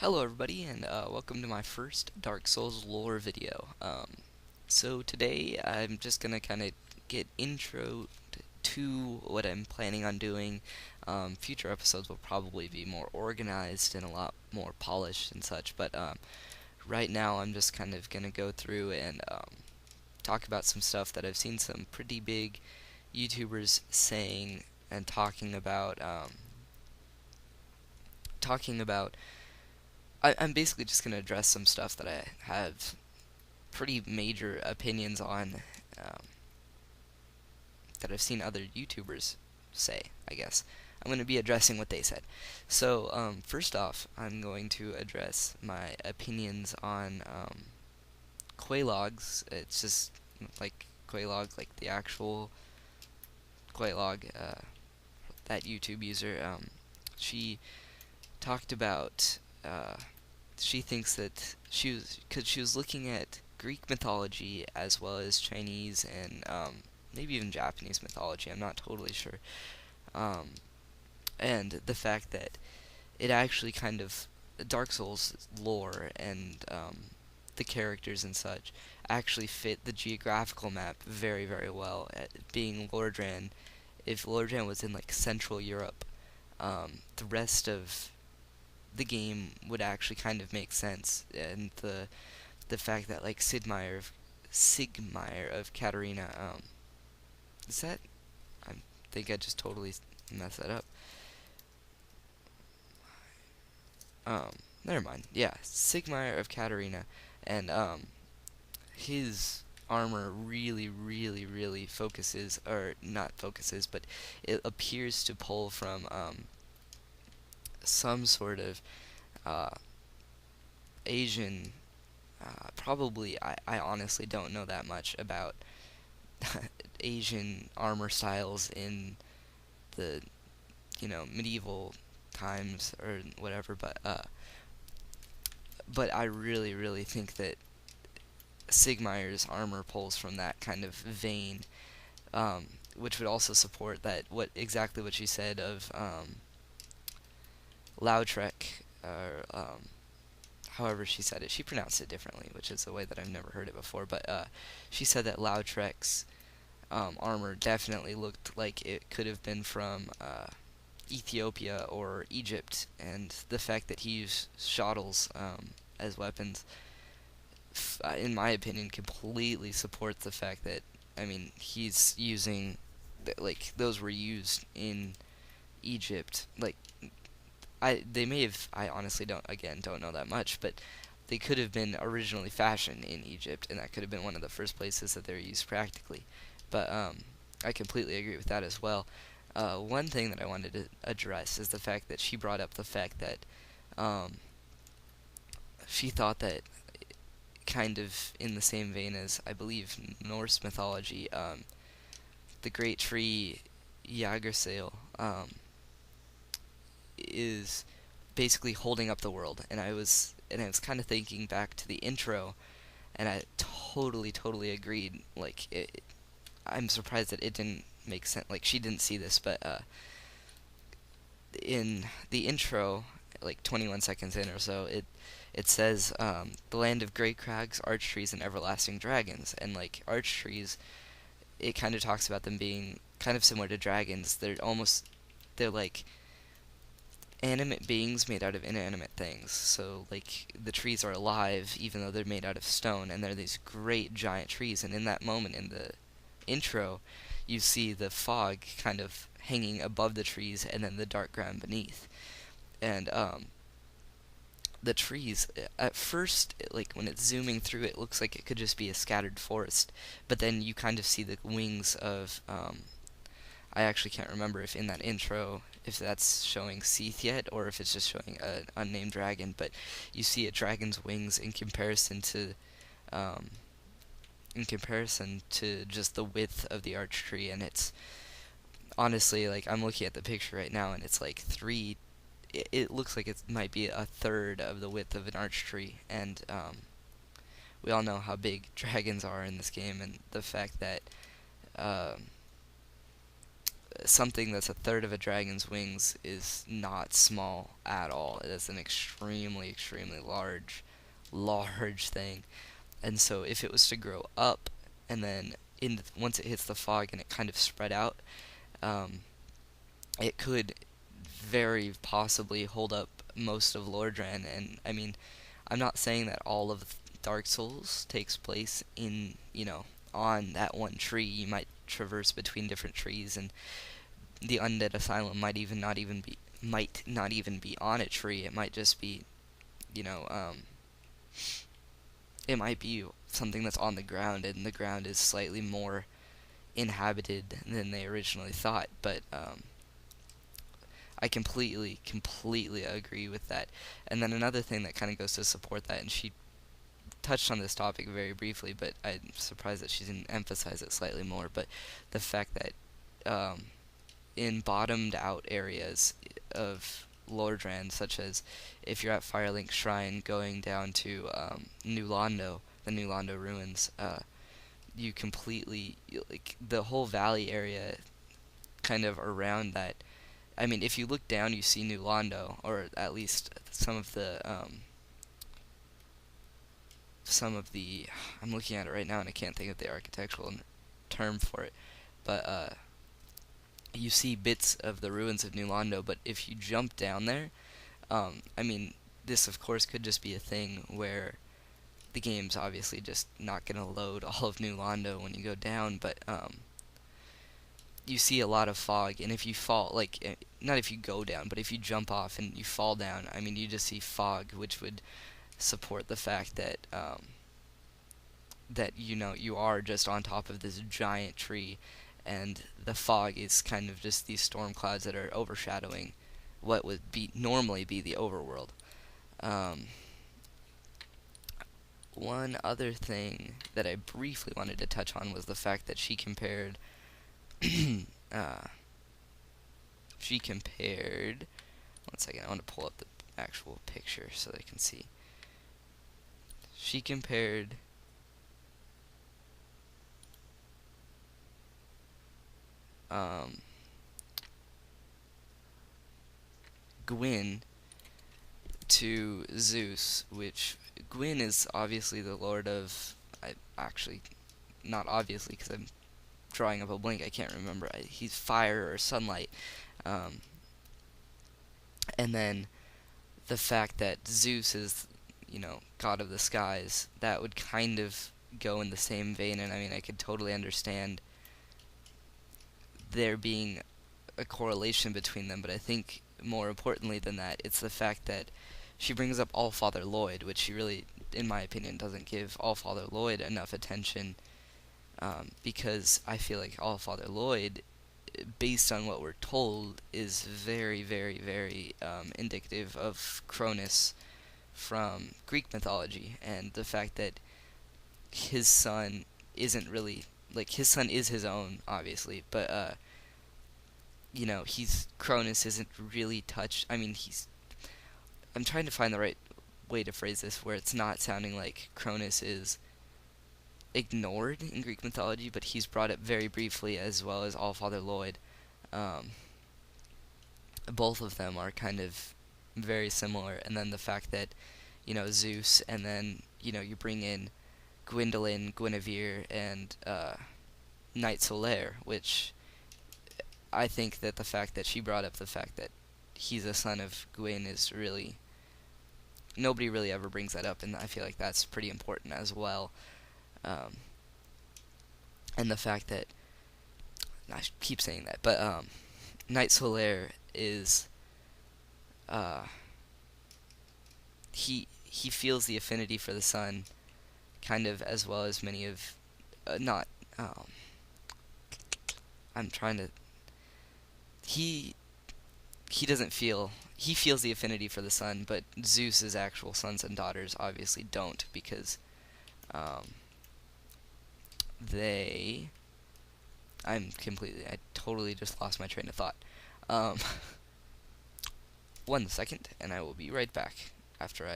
Hello everybody, and welcome to my first Dark Souls lore video. So today I'm just gonna kind of get intro to what I'm planning on doing. Future episodes will probably be more organized and a lot more polished and such, but right now I'm just kind of gonna go through and talk about some stuff that I've seen some pretty big YouTubers saying and talking about. I'm basically just going to address some stuff that I have pretty major opinions on, um, that I've seen other YouTubers say, I guess. I'm going to be addressing what they said. So, first off, I'm going to address my opinions on Quelaag's. It's just like Quelaag, like the actual Quelaag, that YouTube user. She talked about. She thinks that because she was looking at Greek mythology as well as Chinese and maybe even Japanese mythology. I'm not totally sure. Um, and the fact that it actually kind of Dark Souls lore and the characters and such actually fit the geographical map very, very well. At being Lordran, if Lordran was in like Central Europe, the rest of the game would actually kind of make sense, and the fact that like Sigmire of Katarina, is that I think I just totally messed that up. Um, Never mind. Yeah, Sigmire of Katarina, and his armor really, really, really focuses, or not focuses, but it appears to pull from some sort of uh, Asian. Probably, I honestly don't know that much about Asian armor styles in the medieval times or whatever, but I really, really think that Sigmire's armor pulls from that kind of vein, which would also support that what she said of Lautrec, or however she said it. She pronounced it differently, which is a way that I've never heard it before. But she said that Lautrec's armor definitely looked like it could have been from Ethiopia or Egypt, and the fact that he used shuttles as weapons, in my opinion, completely supports the fact that, I mean, he's using like those were used in Egypt. Like they may have. I honestly don't know that much, but they could have been originally fashioned in Egypt, and that could have been one of the first places that they were used practically. But I completely agree with that as well. One thing that I wanted to address is the fact that she brought up the fact that um, she thought that, kind of in the same vein as I believe Norse mythology, the great tree Yggdrasil is basically holding up the world, and I was kind of thinking back to the intro, and I totally agreed. I'm surprised that it didn't make sense. Like, she didn't see this, but in the intro, like 21 seconds in or so, it says the land of great crags, Archtrees, and everlasting dragons. And like Archtrees, it kind of talks about them being kind of similar to dragons. They're like animate beings made out of inanimate things. So like the trees are alive even though they're made out of stone, and they're these great giant trees. And in that moment in the intro, you see the fog kind of hanging above the trees and then the dark ground beneath. And the trees, at first, like when it's zooming through, it looks like it could just be a scattered forest, but then you kind of see the wings of I actually can't remember if in that intro if that's showing Seath yet or if it's just showing an unnamed dragon, but you see a dragon's wings um, in comparison to just the width of the arch tree. And it's honestly, like, I'm looking at the picture right now, and it's like it looks like it might be a third of the width of an arch tree. And we all know how big dragons are in this game, and the fact that um, something that's a third of a dragon's wings is not small at all. It is an extremely, extremely large thing. And so if it was to grow up, and then once it hits the fog and it kind of spread out, um, it could very possibly hold up most of Lordran. And I mean, I'm not saying that all of Dark Souls takes place in, on that one tree. You might traverse between different trees, and the Undead Asylum might not even be on a tree. It might just be, you know, it might be something that's on the ground, and the ground is slightly more inhabited than they originally thought. But I completely agree with that. And then another thing that kind of goes to support that, and she touched on this topic very briefly, but I'm surprised that she didn't emphasize it slightly more. But the fact that in bottomed out areas of Lordran, such as if you're at Firelink Shrine going down to New Londo, the New Londo ruins, you completely, like, the whole valley area kind of around that. I mean, if you look down, you see New Londo, or at least some of the, I'm looking at it right now and I can't think of the architectural term for it, but you see bits of the ruins of New Londo. But if you jump down there, I mean, this of course could just be a thing where the game's obviously just not going to load all of New Londo when you go down, but you see a lot of fog, and if you fall, like, not if you go down, but if you jump off and you fall down, I mean, you just see fog, which would support the fact that you are just on top of this giant tree, and the fog is kind of just these storm clouds that are overshadowing what would normally be the overworld. One other thing that I briefly wanted to touch on was the fact that she compared one second, I want to pull up the actual picture so that I can see. She compared Gwyn to Zeus, which Gwyn is obviously the lord of, not obviously, because I'm drawing up a blank, I can't remember. He's fire or sunlight. And then the fact that Zeus is, god of the skies, that would kind of go in the same vein. And I mean, I could totally understand there being a correlation between them, but I think more importantly than that, it's the fact that she brings up Allfather Lloyd, which she really, in my opinion, doesn't give Allfather Lloyd enough attention, because I feel like Allfather Lloyd, based on what we're told, is very, very, very indicative of Cronus from Greek mythology, and the fact that his son isn't really, like, his son is his own, obviously, but Cronus isn't really touched. I mean, I'm trying to find the right way to phrase this where it's not sounding like Cronus is ignored in Greek mythology, but he's brought up very briefly, as well as Allfather Lloyd. Both of them are kind of very similar, and then the fact that, Zeus, and then, you bring in Gwyndolin, Guinevere, and Knight Solaire, which I think that the fact that she brought up the fact that he's a son of Gwyn is really, nobody really ever brings that up, and I feel like that's pretty important as well. And the fact that, I keep saying that, but Knight Solaire is, he feels the affinity for the sun, kind of as well as many of, I'm trying to, he feels the affinity for the sun, but Zeus's actual sons and daughters obviously don't, because I totally just lost my train of thought. 1 second, and I will be right back after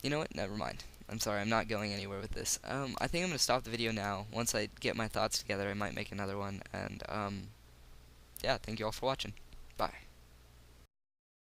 you know what, never mind. I'm sorry, I'm not going anywhere with this. I think I'm gonna stop the video now. Once I get my thoughts together, I might make another one. And yeah, thank you all for watching. Bye.